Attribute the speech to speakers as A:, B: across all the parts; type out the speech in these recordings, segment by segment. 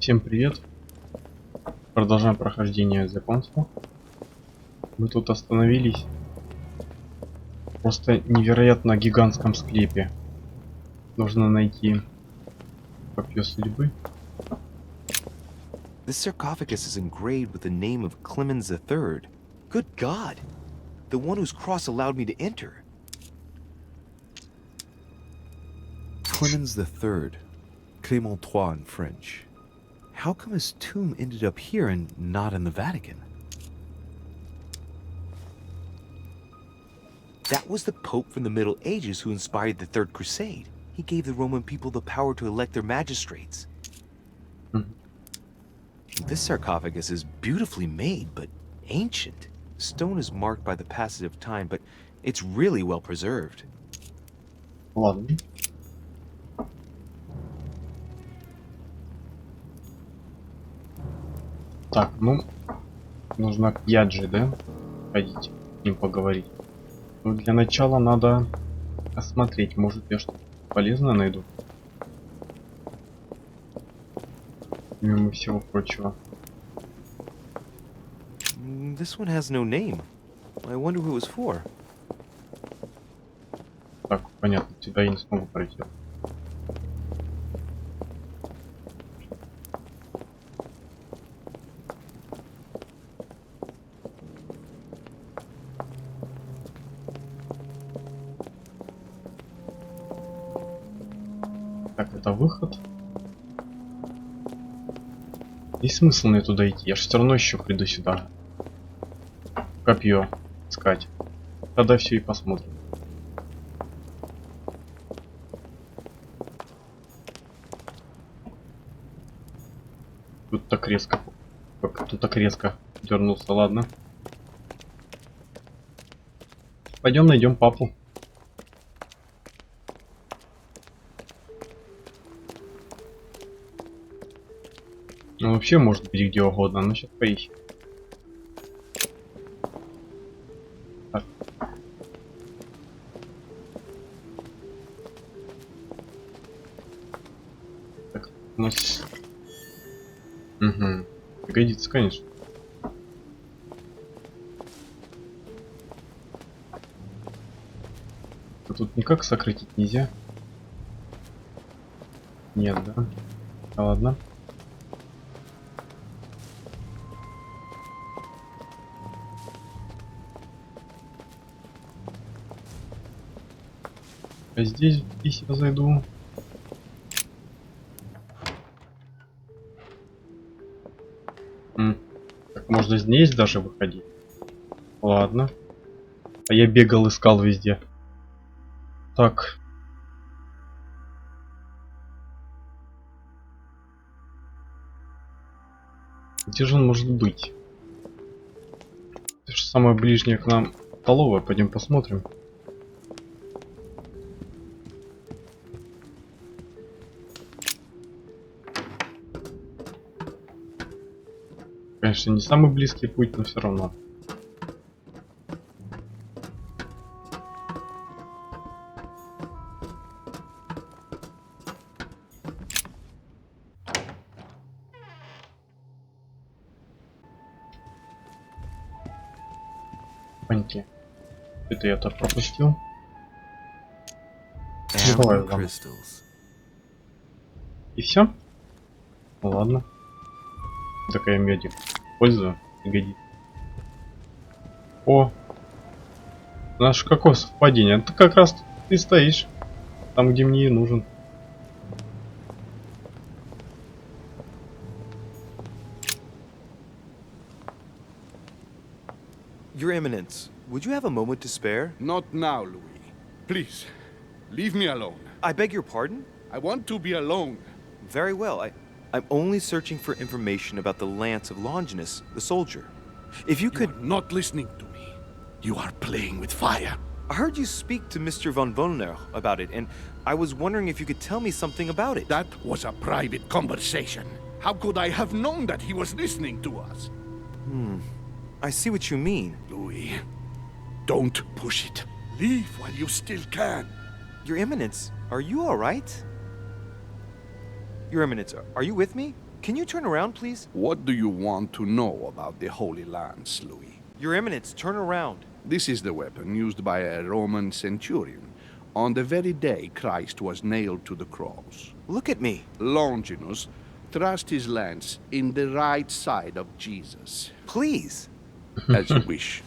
A: Всем привет! Продолжаем прохождение знакомства. Мы тут остановились в просто невероятно гигантском склепе. Нужно найти копье судьбы.
B: This sarcophagus is engraved with the name of Clemens III. Good God! The one whose cross allowed me to enter. Clemens III. Clément III in French. How come his tomb ended up here and not in the Vatican? That was the Pope from the Middle Ages who inspired the Third Crusade. He gave the Roman people the power to elect their magistrates. This sarcophagus is beautifully made, but ancient. The stone is marked by the passage of time, but it's really well preserved.
A: Ладно. Так, ну, нужно к Яджи, да? Ходить, с ним поговорить. Но для начала надо осмотреть, может я что-то полезное найду. Помимо всего прочего.
B: This one has no name. I wonder who it was for.
A: Так, понятно, сюда я не смогу пройти. Так, это выход. Есть смысл мне туда идти? Я же все равно еще приду сюда. Копье искать. Тогда все и посмотрим. Тут так резко. Тут так резко дернулся, ладно. Пойдем найдем папу. Ну вообще может быть где угодно, но сейчас поищем. Так. Так, у нас... Угу. Годится, конечно. А тут никак сократить нельзя. Нет, да? Да ладно. А здесь я зайду. Так можно здесь даже выходить. Ладно. А я бегал, искал везде. Так. Где же он может быть? Это же самое ближнее к нам столовая. Пойдем посмотрим. Конечно, не самый близкий путь, но все равно. Паньки. Это я так пропустил. Ну, давай, ладно. И все? Ну ладно. Такая медик. Пользую. Годится. О! Наш какое совпадение? Ты как раз ты стоишь. Там, где мне и нужен.
B: Your Eminence, would you have a moment to spare?
C: Not now, Louis. Please, leave me alone.
B: I beg your pardon?
C: I want to be alone.
B: Very well. I'm only searching for information about the lance of Longinus, the soldier. If you could...
C: You are not listening to me. You are playing with fire.
B: I heard you speak to Mr. von Wollner about it, and I was wondering if you could tell me something about it.
C: That was a private conversation. How could I have known that he was listening to us?
B: I see what you mean.
C: Louis, don't push it. Leave while you still can.
B: Your Eminence, are you all right? Your Eminence, are you with me? Can you turn around, please?
C: What do you want to know about the Holy Lance, Louis?
B: Your Eminence, turn around.
C: This is the weapon used by a Roman centurion on the very day Christ was nailed to the cross.
B: Look at me.
C: Longinus thrust his lance in the right side of Jesus.
B: Please.
C: As you wish.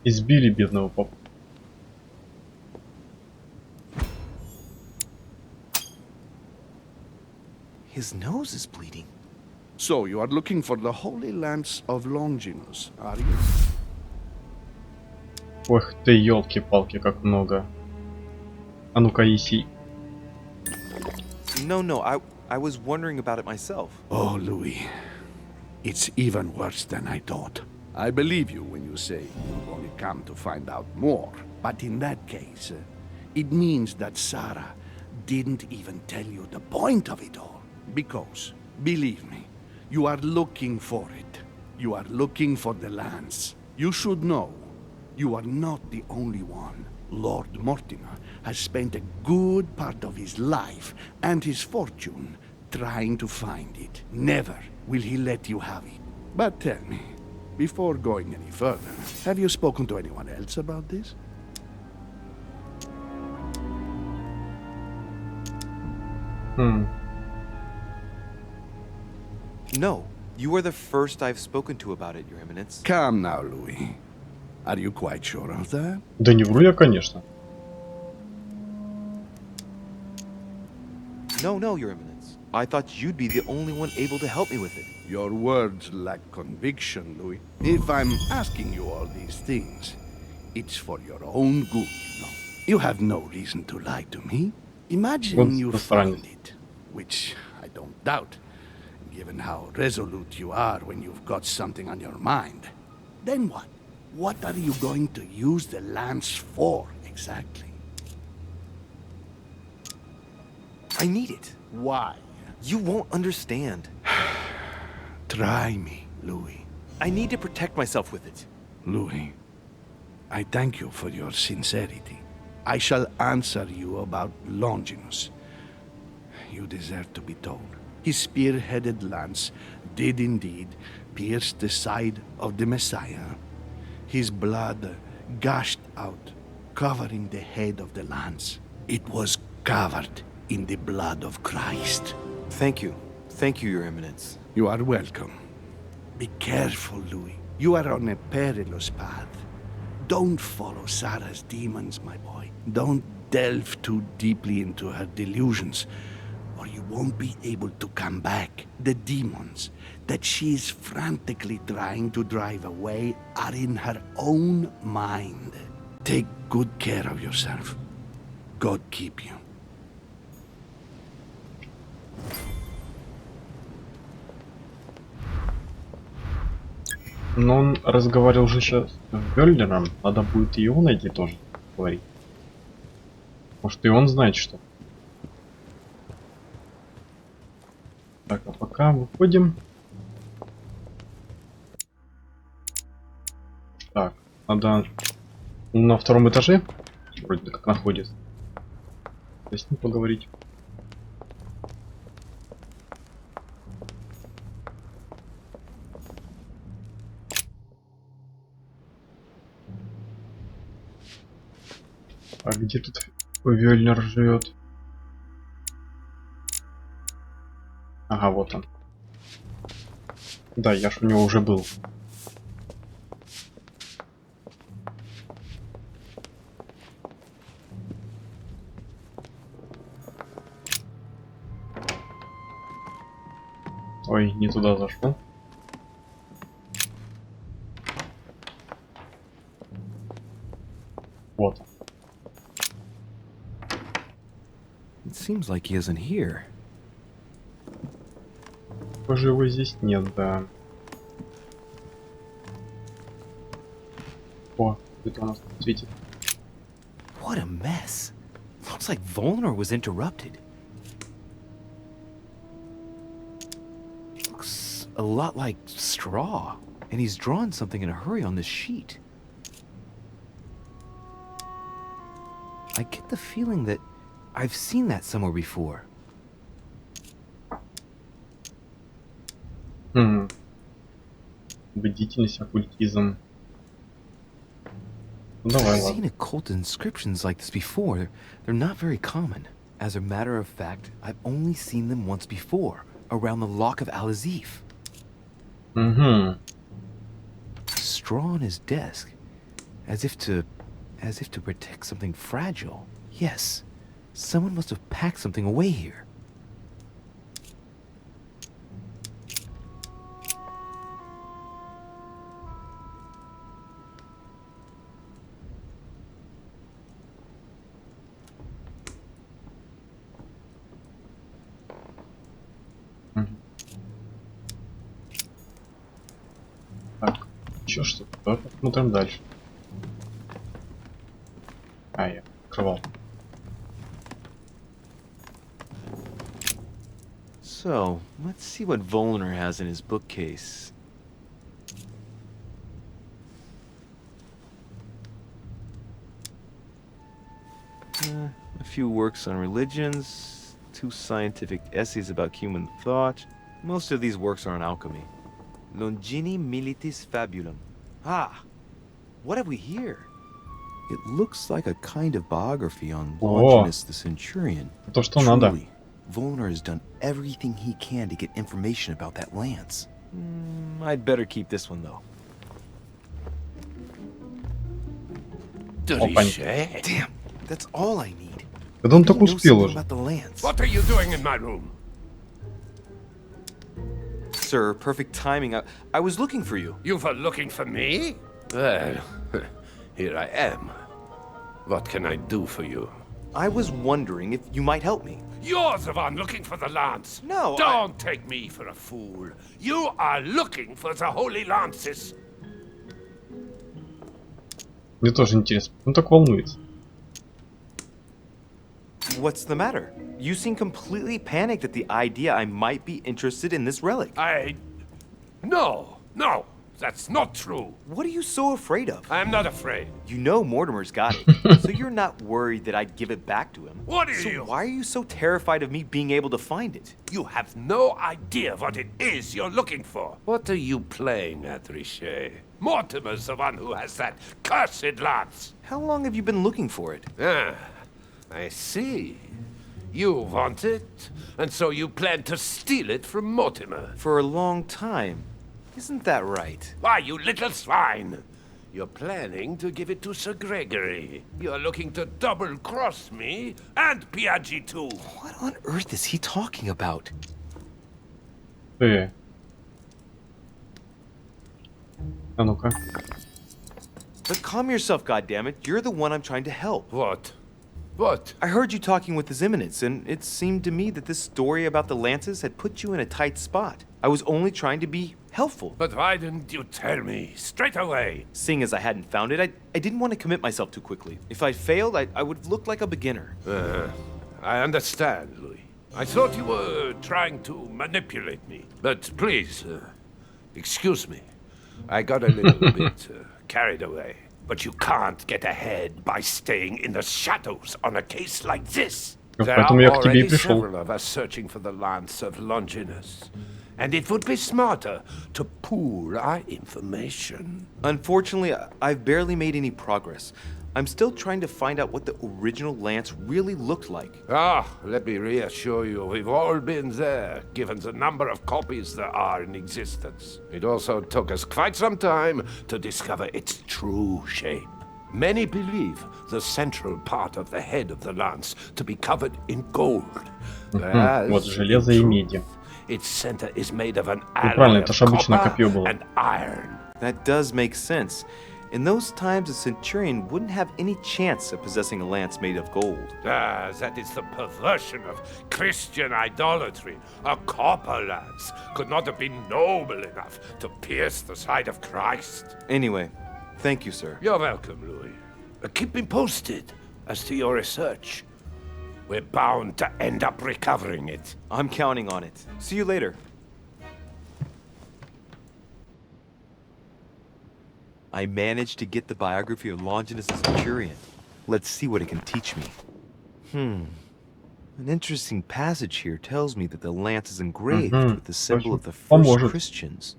A: Избили бедного папу.
B: His nose is bleeding.
C: So you are looking for the Holy Lance of Longinus, are you?
A: Ох ты, елки-палки, как много. А ну-ка, иси.
B: No, I was wondering about it myself.
C: Oh, Louis. It's even worse than I thought. I believe you when you say you've only come to find out more. But in that case, it means that Sarah didn't even tell you the point of it all. Because, believe me, you are looking for it. You are looking for the lance. You should know, you are not the only one. Lord Mortimer has spent a good part of his life and his fortune trying to find it. Never will he let you have it. But tell me, before going any further, have you spoken to anyone else about this?
B: No, you are the first I've spoken to about it, Your Eminence.
C: Come now, Louis. Are you quite sure of that?
A: Да не вру я, конечно.
B: No, Your Eminence. I thought you'd be the only one able to help me with it.
C: Your words lack conviction, Louis. If I'm asking you all these things, it's for your own good, you know. You have no reason to lie to me. Imagine you found it, which I don't doubt, given how resolute you are when you've got something on your mind. Then what? What are you going to use the lance for, exactly?
B: I need it.
C: Why?
B: You won't understand.
C: Try me, Louis.
B: I need to protect myself with it.
C: Louis, I thank you for your sincerity. I shall answer you about Longinus. You deserve to be told. His spear-headed lance did indeed pierce the side of the Messiah. His blood gushed out, covering the head of the lance. It was covered in the blood of Christ.
B: Thank you. Thank you, Your Eminence.
C: You are welcome. Be careful, Louis. You are on a perilous path. Don't follow Sarah's demons, my boy. Don't delve too deeply into her delusions, or you won't be able to come back. The demons that she is frantically trying to drive away are in her own mind. Take good care of yourself. God keep you.
A: Но он разговаривал же сейчас с Бёльдером. Надо будет и его найти тоже говорить. Может, и он знает что. Так, а пока выходим. Так, надо... Он на втором этаже вроде как находится. С ним поговорить. А где тут Вёльнер живет? Ага, вот он. Да, я ж у него уже был. Ой, не туда зашел. Вот он.
B: It seems like he isn't here.
A: Похоже, его здесь нет, да. О, это у нас светит.
B: What a mess. Looks like Volnor was interrupted. Looks a lot like straw, and he's drawn something in a hurry on this sheet. I get the feeling that I've seen that somewhere before.
A: Хм. Бдительность, оккультизм. Ну, давай,
B: I've seen
A: ладно.
B: occult inscriptions like this before. They're not very common. As a matter of fact, I've only seen them once before, around the Lock of Al-Azif.
A: Угу.
B: Straw on his desk, as if to protect something fragile. Yes, someone must have packed something away here.
A: Так, еще что-то. Давай посмотрим дальше. А, я открывал.
B: So, let's see what Volner has in his bookcase. A few works on religions, 2 scientific essays about human thought. Most of these works are on alchemy. Longini Militis Fabulum. Ah! What have we here? It looks like a kind of biography on Longinus the Centurion.
A: То, что надо.
B: Truly, Volner has done everything he can to get information about that lance. I'd better keep this one, though. Damn, that's all I need.
A: Когда он так
B: He knows
A: успел
B: something
A: уже?
B: about the lance.
C: What are you doing in my room?
B: Sir, perfect timing. I was looking for you.
C: You were looking for me? Well, here I am. What can I do for you?
B: I was wondering if you might help me.
C: You're the one looking for the lance.
B: No,
C: Don't take me for a fool. You are looking for the holy lances.
A: Мне тоже интересно. Он так волнуется.
B: What's the matter? You seem completely panicked at the idea I might be interested in this relic.
C: No, that's not true.
B: What are you so afraid of?
C: I'm not afraid.
B: You know Mortimer's got it, so you're not worried that I'd give it back to him.
C: What are
B: so
C: you?
B: why are you so terrified of me being able to find it?
C: You have no idea what it is you're looking for. What are you playing at, Richet? Mortimer's the one who has that cursed lance.
B: How long have you been looking for it?
C: Ah, I see. You want it, and so you plan to steal it from Mortimer.
B: For a long time. Isn't that right?
C: Why, you little swine! You're planning to give it to Sir Gregory. You're looking to double-cross me and Piaggi too.
B: What on earth is he talking about?
A: А ну-ка.
B: But calm yourself, goddammit. You're the one I'm trying to help.
C: What?
B: I heard you talking with His Eminence, and it seemed to me that this story about the lances had put you in a tight spot. I was only trying to be helpful.
C: But why didn't you tell me straight away?
B: Seeing as I hadn't found it, I didn't want to commit myself too quickly. If I failed, I would have looked like a beginner.
C: I understand, Louis. I thought you were trying to manipulate me. But please, excuse me. I got a little bit carried away. But you can't get ahead by staying in the shadows on a case like this. There are
A: Поэтому я к тебе и
C: already
A: пришел.
C: several of us searching for the lance of Longinus. And it would be smarter to pool our information.
B: Unfortunately, I've barely made any progress. I'm still trying to find out what the original lance really looked like.
C: Let me reassure you, we've all been there, given the number of copies there are in existence. It also took us quite some time to discover its true shape. Many believe the central part of the head of the lance to be covered in gold. Whereas,
A: Вот железо и меди.
C: its center is made of an
A: правильно,
C: alloy
A: это
C: of
A: ж обычно
C: copper
A: копье было.
C: and iron.
B: That does make sense. In those times, a centurion wouldn't have any chance of possessing a lance made of gold.
C: That is the perversion of Christian idolatry. A copper lance could not have been noble enough to pierce the side of Christ.
B: Anyway, thank you, sir.
C: You're welcome, Louis. Keep me posted as to your research. We're bound to end up recovering it.
B: I'm counting on it. See you later. I managed to get the biography of Longinus the Centurion. Let's see what it can teach me. An interesting passage here tells me that the lance is engraved with the symbol of the first
A: Поможет.
B: Christians.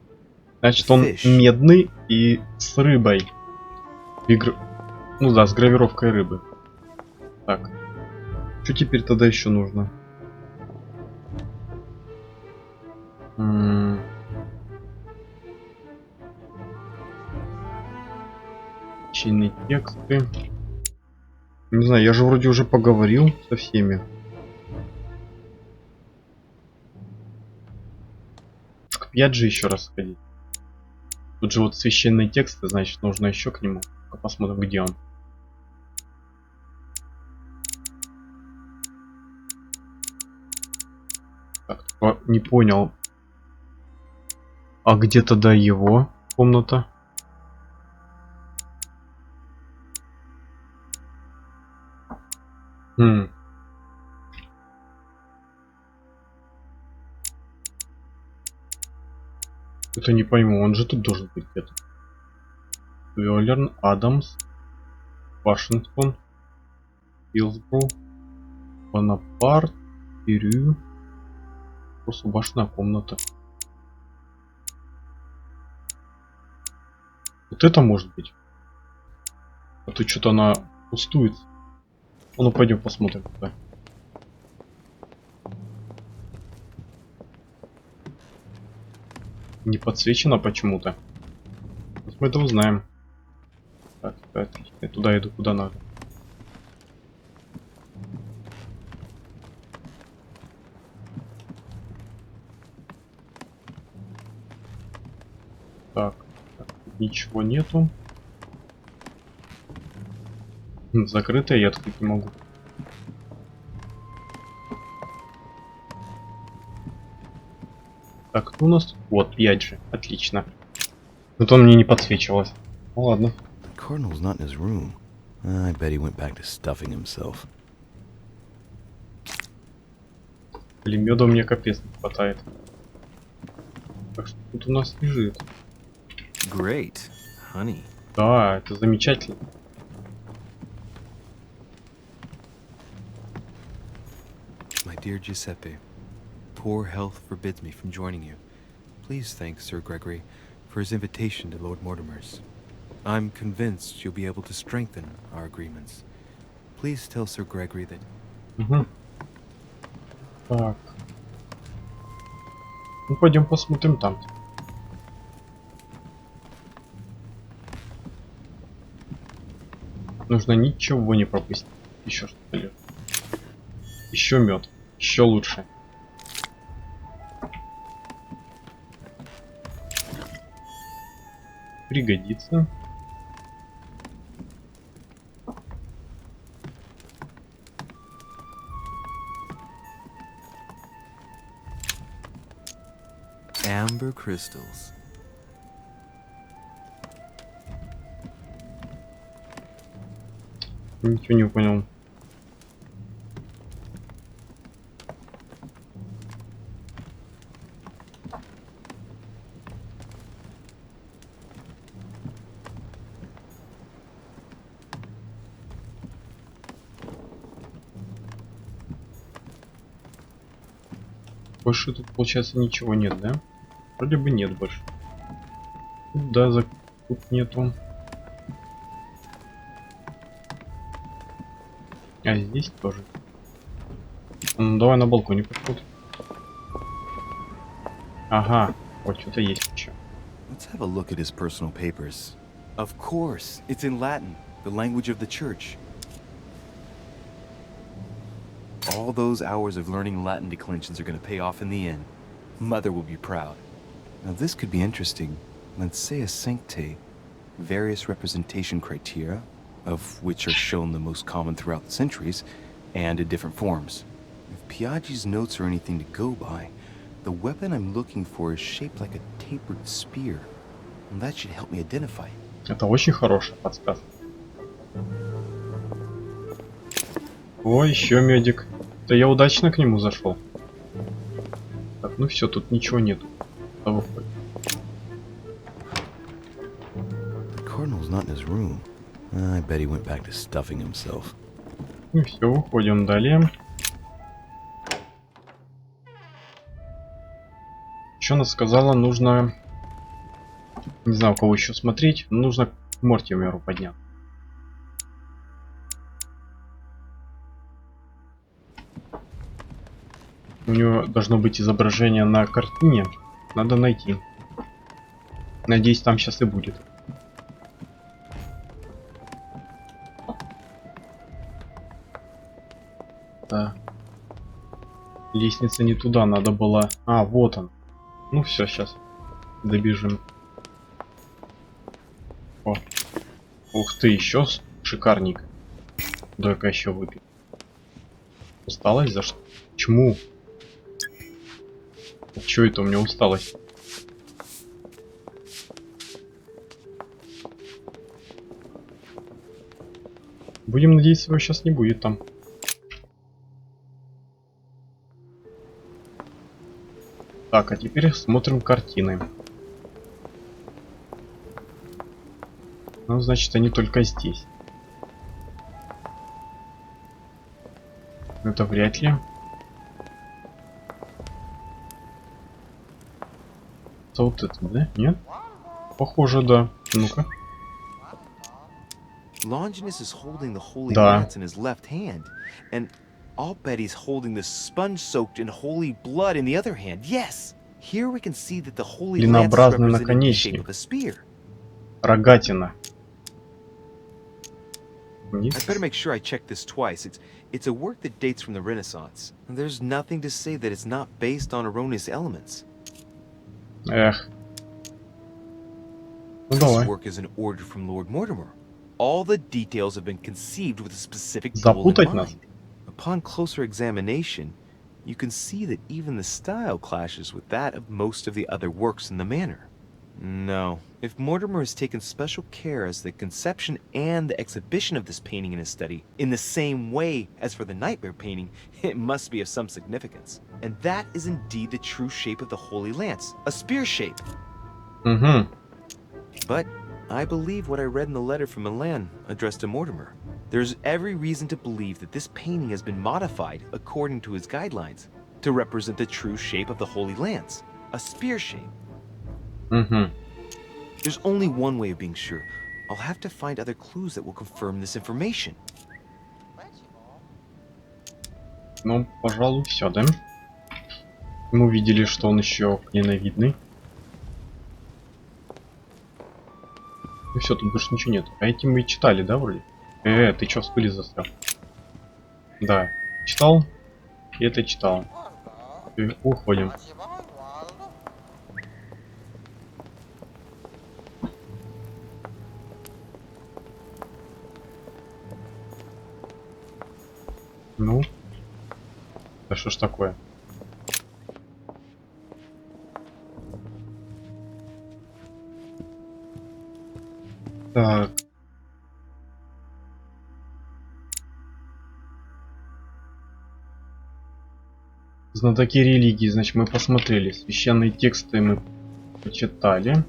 A: Значит, он
B: Fish.
A: медный и с рыбой. Ну да, с гравировкой рыбы. Так. Что теперь тогда еще нужно? Чинные тексты. Не знаю, я же вроде уже поговорил со всеми. К Пьяджи еще раз сходить. Тут же вот священные тексты, значит, нужно еще к нему. Посмотрим, где он. Так, не понял. А где тогда его комната? Это не пойму, он же тут должен быть где-то. Вёлерн, Адамс, Вашингтон, Хиллсборо, Бонапарт, Перю. Просто башенная комната. Вот это может быть. А то что-то она пустует. Ну пойдем посмотрим туда. Не подсвечено почему-то. Мы это узнаем. Так, отлично. Я туда иду, куда надо. Так, тут ничего нету. Закрытое, я открыть не могу. Так, кто у нас? Вот, 5 же. Отлично. Вот он мне не подсвечивалось. Ну ладно.
B: Cardinal's not in his room. I bet he went back to stuffing himself.
A: Блин, меда мне капец не хватает. Так что тут у нас лежит.
B: Great, honey.
A: Да, это замечательно.
B: My dear Giuseppe, poor health forbids me from joining you. Please thank Sir Gregory for his invitation to Lord Mortimer's. I'm convinced you'll be able to strengthen our agreements. Please tell Sir Gregory that...
A: Угу. Так. Ну, пойдем посмотрим там. Нужно ничего не пропустить. Еще что-то ли. Еще мед. Еще лучше. Пригодится.
B: Amber crystals.
A: Ничего не понял. Больше тут, получается, ничего нет, да? Вроде бы нет больше. Да, тут нету. А здесь тоже. Ну, давай на балконе посмотрим. Ага, вот что-то есть еще.
B: Let's have a look at his personal papers. Of course, it's in Latin, the language of the church. All those hours of learning Latin declensions are going to pay off in the end. Mother will be proud. Now this could be interesting. Let's say a sancte, various representation criteria, of which are shown the most common throughout the centuries, and in different forms. If Piaggi's notes are anything to go by, the weapon I'm looking for is shaped like a tapered spear. And that should help me identify it.
A: Это очень хорошая подсказка. О, еще медик. Да я удачно к нему зашел. Так, ну все, тут ничего нету. Да, выходит.
B: The Cardinal's not in his room. I bet he went back to stuffing himself.
A: Ну все, выходим далее. Что она сказала? Нужно... Не знаю, у кого еще смотреть. Но нужно к Мортимеру подняться. У него должно быть изображение на картине. Надо найти. Надеюсь, там сейчас и будет. Да. Лестница не туда, надо было... А, вот он. Ну все, сейчас добежим. О. Ух ты, еще шикарник. Дай-ка еще выпить. Усталость за что? Почему? Че это у меня усталость? Будем надеяться, его сейчас не будет там. Так, а теперь смотрим картины. Ну, значит, они только здесь. Это вряд ли. Это вот это, да? Нет? Похоже, да. Ну-ка.
B: Longinus is holding the holy
A: Да.
B: lance in his left hand, and I'll bet he's holding the sponge soaked in holy blood in the other hand. Yes! Here we can see that the holy lance is
A: Длиннообразный
B: represented in the shape
A: наконечник.
B: of a spear.
A: Рогатина.
B: I
A: Нет?
B: better make sure I check this twice. It's a work that dates from the Renaissance. There's nothing to say that it's not based on erroneous elements.
A: Эх. Ну
B: This
A: давай.
B: work is an order from Lord Mortimer. All the details have been conceived with a specific goal in
A: Запутать нас?
B: mind. Upon closer examination, you can see that even the style clashes with that of most of the other works in the manor. No, if Mortimer has taken special care as the conception and the exhibition of this painting in his study in the same way as for the nightmare painting, it must be of some significance. And that is indeed the true shape of the Holy Lance, a spear shape.
A: Угу.
B: But I believe what I read in the letter from Milan addressed to Mortimer. There's every reason to believe that this painting has been modified according to his guidelines to represent the true shape of the Holy Lance, a spear shape.
A: Угу.
B: There's only one way of being sure. I'll have to find other clues that will confirm this information.
A: Ну, пожалуй, все, да? Мы увидели, что он еще ненавидный. Ну все, тут больше ничего нет. А эти мы читали, да, вроде? Ты чё в стуле застрял? Да, читал. И это читал. И уходим. Ну? Да что ж такое? Так. Знатоки религии, значит, мы посмотрели. Священные тексты мы почитали.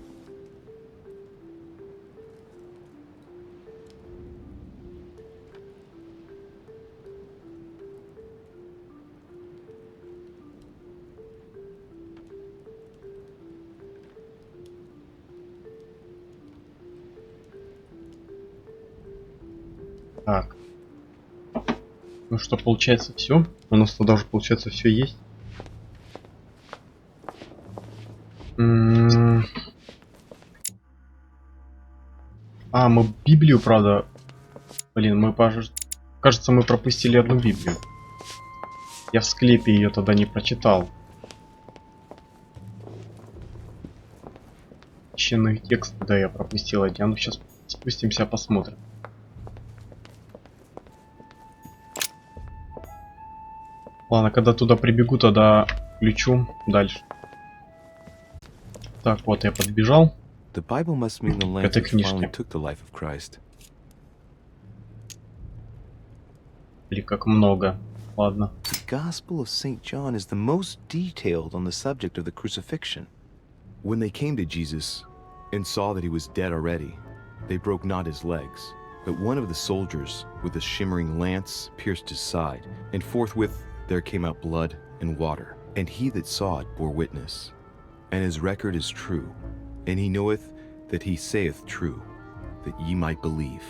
A: Так. Ну что, получается все? У нас тогда уже получается все есть. А, мы Библию, правда. Блин, кажется, мы пропустили одну Библию. Я в склепе ее тогда не прочитал. Священных текстов, да, я пропустил один. А ну сейчас спустимся, посмотрим. Ладно, когда туда прибегу, тогда включу дальше. Так, вот я подбежал.
B: The Bible must mean the
A: Это
B: Lance which finally
A: книжки.
B: took the life of Christ.
A: Или как много. Ладно.
B: The Gospel of St. John is the most detailed on the subject of the crucifixion. When they came to Jesus and saw that he was dead already, they broke not his legs, but one of the soldiers with a shimmering lance pierced his side, and forthwith there came out blood and water, and he that saw it bore witness. And his record is true, and he knoweth that he saith true, that ye might believe.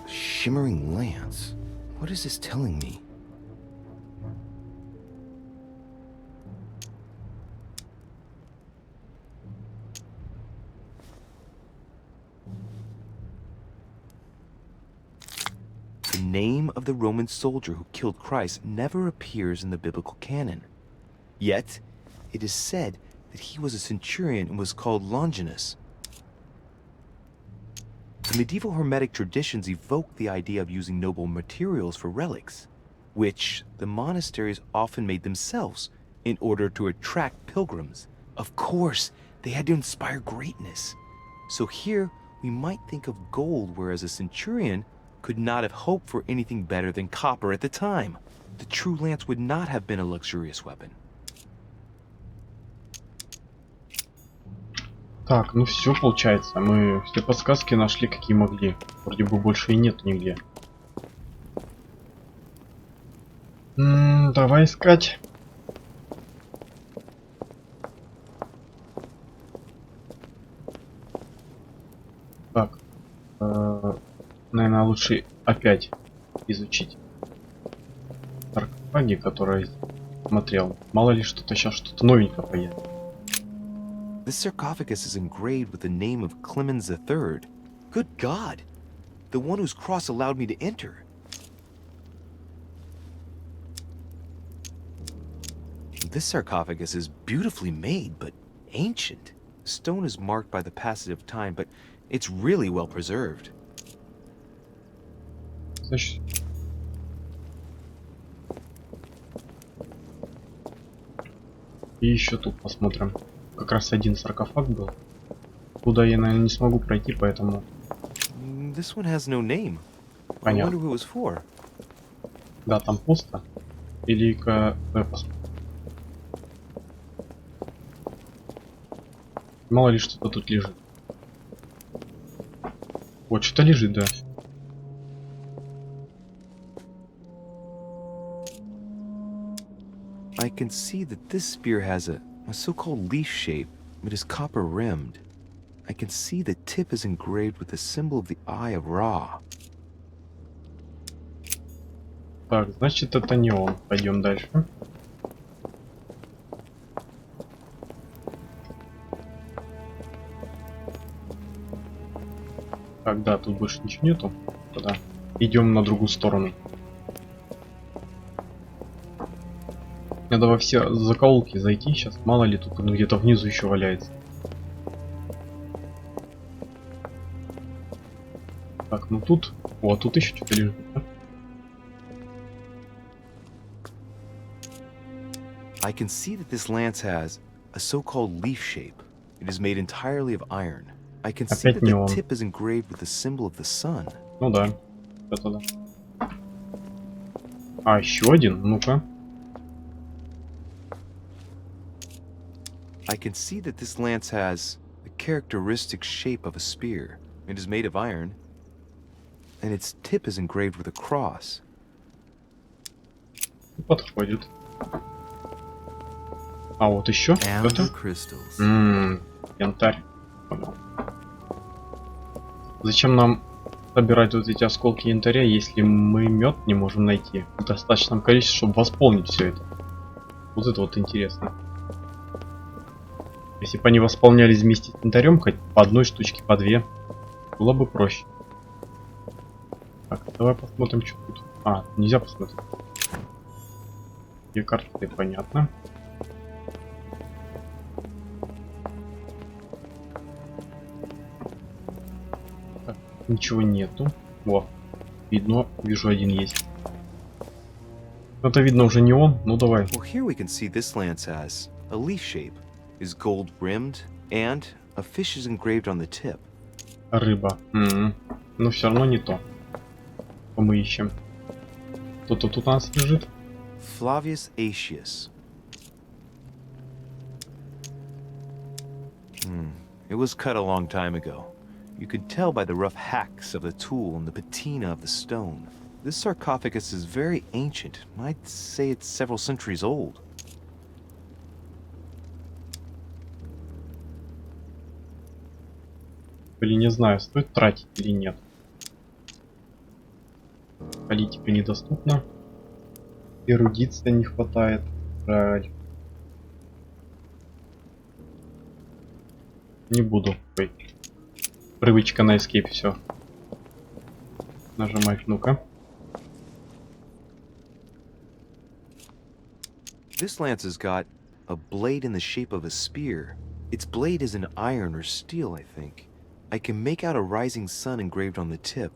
B: A shimmering lance? What is this telling me? The name of the Roman soldier who killed Christ never appears in the biblical canon. Yet, it is said that he was a centurion and was called Longinus. The medieval Hermetic traditions evoke the idea of using noble materials for relics, which the monasteries often made themselves in order to attract pilgrims. Of course, they had to inspire greatness. So here, we might think of gold, whereas a centurion could not have hoped for anything better than copper at the time. The true lance would not have been a luxurious weapon.
A: Так, ну все получается. Мы все подсказки нашли, какие могли. Вроде бы больше и нет нигде. Давай искать. Так. Наверное, лучше опять изучить саркофаги, которые смотрел. Мало ли что-то сейчас что-то новенькое появится.
B: This sarcophagus is engraved with the name of Clemens III. Good God! The one whose cross allowed me to enter. This sarcophagus is beautifully made, but ancient. The stone is marked by the passage of time, but it's really well preserved.
A: Значит... И еще тут посмотрим. Как раз один саркофаг был. Туда я, наверное, не смогу пройти, поэтому...
B: This one has no name. I
A: Понятно.
B: wonder who it was for.
A: Да, там пусто. Или-ка... Мало ли что-то тут лежит. Вот, что-то лежит, да.
B: I can see that this spear has a so-called leaf shape. It is copper rimmed. I can see the tip is engraved with the symbol of the Eye of Ra.
A: Так, значит, это не он. Пойдем дальше. Так, да, тут больше ничего нету. Тогда идем на другую сторону. Надо во все закоулки зайти сейчас. Мало ли тут где-то внизу еще валяется. Так, ну тут... О, тут еще что-то лежит. Да?
B: I can see that this lance has a so-called leaf shape. It is made entirely of iron. I can see that the tip is engraved with the symbol of the sun.
A: Ну да. Это да. А, еще один? Ну-ка.
B: I can see that this lance has the characteristic shape of a spear. It is made of iron, and its tip is engraved with a cross.
A: Подходит. А вот еще что-то. Янтарь. Понял. Зачем нам собирать вот эти осколки янтаря, если мы мед не можем найти в достаточном количестве, чтобы восполнить все это? Вот это вот интересно. Если бы они восполнялись вместе с янтарем, хоть по одной штучке, по две, было бы проще. Так, давай посмотрим, что тут. А, нельзя посмотреть. Где карты, понятно. Так, ничего нету. Во, видно, вижу, один есть. Это видно уже не он, ну давай.
B: Well, here we can see this lance has a leaf shape, is gold rimmed, and a fish is engraved on the tip.
A: Рыба. Но все равно не то. Что мы ищем. Кто-то тут у нас лежит.
B: Flavius Aetius. It was cut a long time ago. You can tell by the rough hacks of the tool and the patina of the stone. This sarcophagus is very ancient. I'd say it's several centuries old.
A: Или не знаю, стоит тратить или нет. Политика недоступна. Эрудиция не хватает. Жаль. Не буду. Ой. Привычка на escape, все. Нажимать, ну-ка.
B: This lance has got a blade in the shape of a spear. Its blade is in iron or steel, I think. I can make out a rising sun engraved on the tip.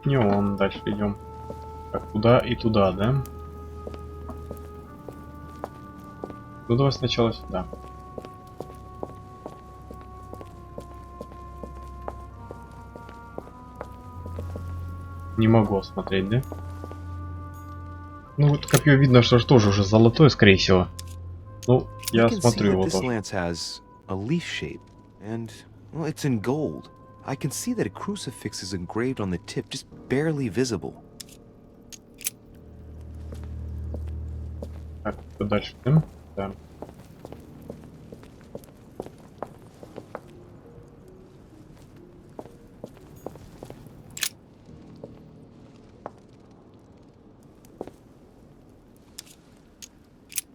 A: Не он, дальше идем. Так, туда и туда, да? Ну давай сначала сюда. Не могу осмотреть, да? Ну вот копье видно, что тоже уже золотое, скорее всего. Ну, я смотрю его
B: This
A: тоже.
B: lance has a leaf shape, and well, it's in gold. I can see that a crucifix is engraved on the tip, just barely visible.
A: Так, что дальше? Да? Да.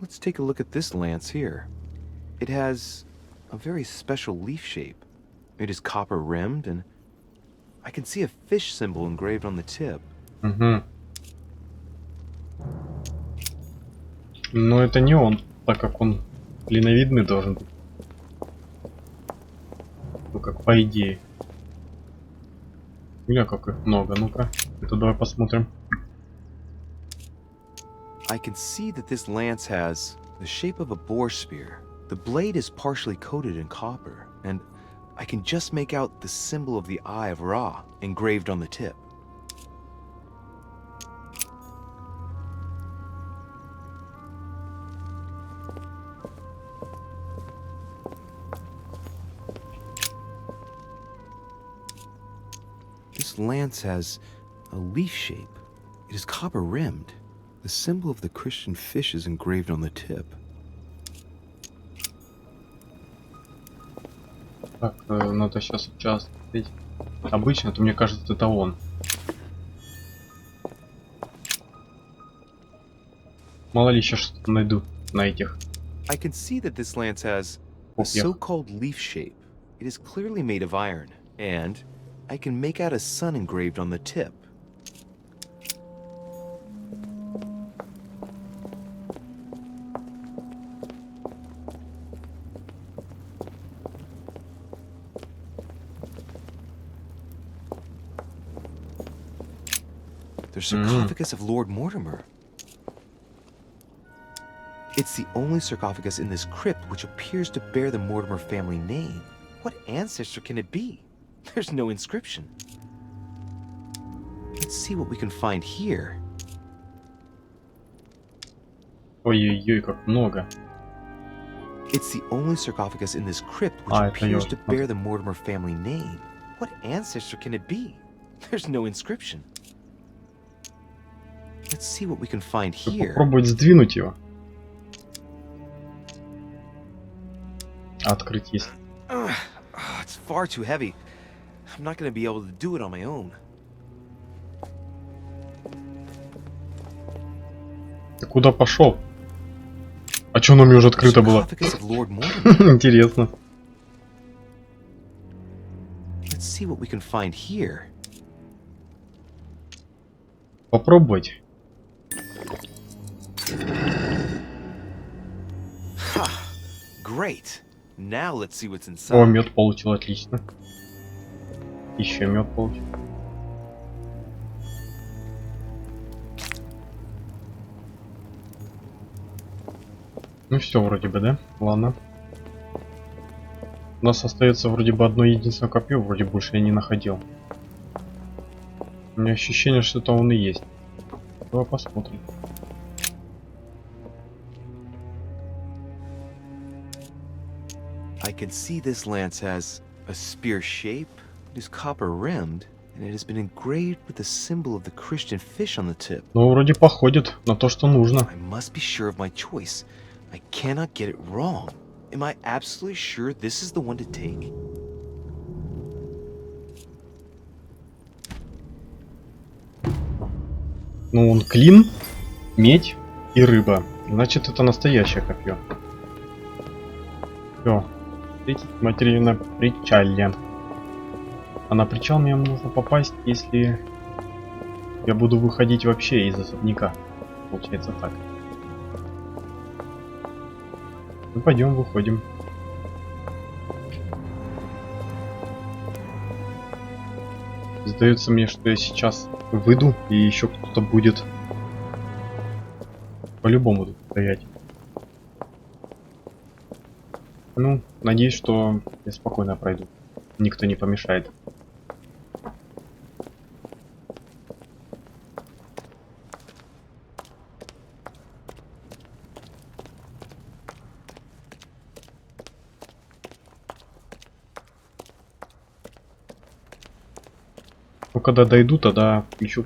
B: Let's take a look at this lance here. It has a very special leaf shape. It is copper rimmed, and I can see a fish symbol engraved on the tip.
A: Угу. Но это не он, так как он клиновидный должен быть. Ну как по идее. Бля, как их много. Ну-ка, это давай посмотрим.
B: I can see that this lance has the shape of a boar spear. The blade is partially coated in copper, and I can just make out the symbol of the Eye of Ra engraved on the tip. This lance has a leaf shape. It is copper rimmed. The symbol of the Christian fish is engraved on the tip.
A: Так, надо сейчас участвовать. Обычно-то мне кажется, это он. Мало ли сейчас что-то найду на этих.
B: I can see that this lance has a
A: копьях.
B: so-called leaf shape. It is clearly made of iron, and I can make out a sun engraved on the tip. The sarcophagus of Lord Mortimer. It's the only sarcophagus in this crypt which appears to bear the Mortimer family name. What ancestor can it be? There's no inscription. Let's see what we can find here.
A: Ой-ой-ой, как много.
B: It's the only sarcophagus in this crypt which
A: это
B: appears
A: ёлка.
B: to bear the Mortimer family name. What ancestor can it be? There's no inscription. Let's see what we can find here.
A: Попробовать сдвинуть его. Открыть есть.
B: It's far too heavy. I'm not going to be able to do it on my own.
A: Ты куда пошел? А чё оно мне уже открыто было?
B: Sarcophagus of Lord Mortimer.
A: Интересно.
B: Let's see what we can find here.
A: Попробовать.
B: Great. Now let's see what's
A: О,
B: inside.
A: мед получил, отлично. Еще мед получил. Ну все, вроде бы, да? Ладно. У нас остается вроде бы одно единственное копье, вроде больше я не находил. У меня ощущение, что это он и есть. Давай посмотрим.
B: I can see this lance has a spear shape, it is copper rimmed, and it has been engraved with the symbol of the Christian fish on the tip.
A: Ну, вроде походит на то, что нужно.
B: I must be sure of my choice. I cannot get it wrong. Am I absolutely sure this is the one to take?
A: Ну, он клин, медь и рыба. Значит, это настоящее копье. Все. Встретить матерью на причале. А на причал мне нужно попасть, если я буду выходить вообще из особняка. Получается так. Ну, пойдем, выходим. Сдается мне, что я сейчас выйду, и еще кто-то будет по-любому тут стоять. Ну, надеюсь, что я спокойно пройду. Никто не помешает. Ну, когда дойду, тогда включу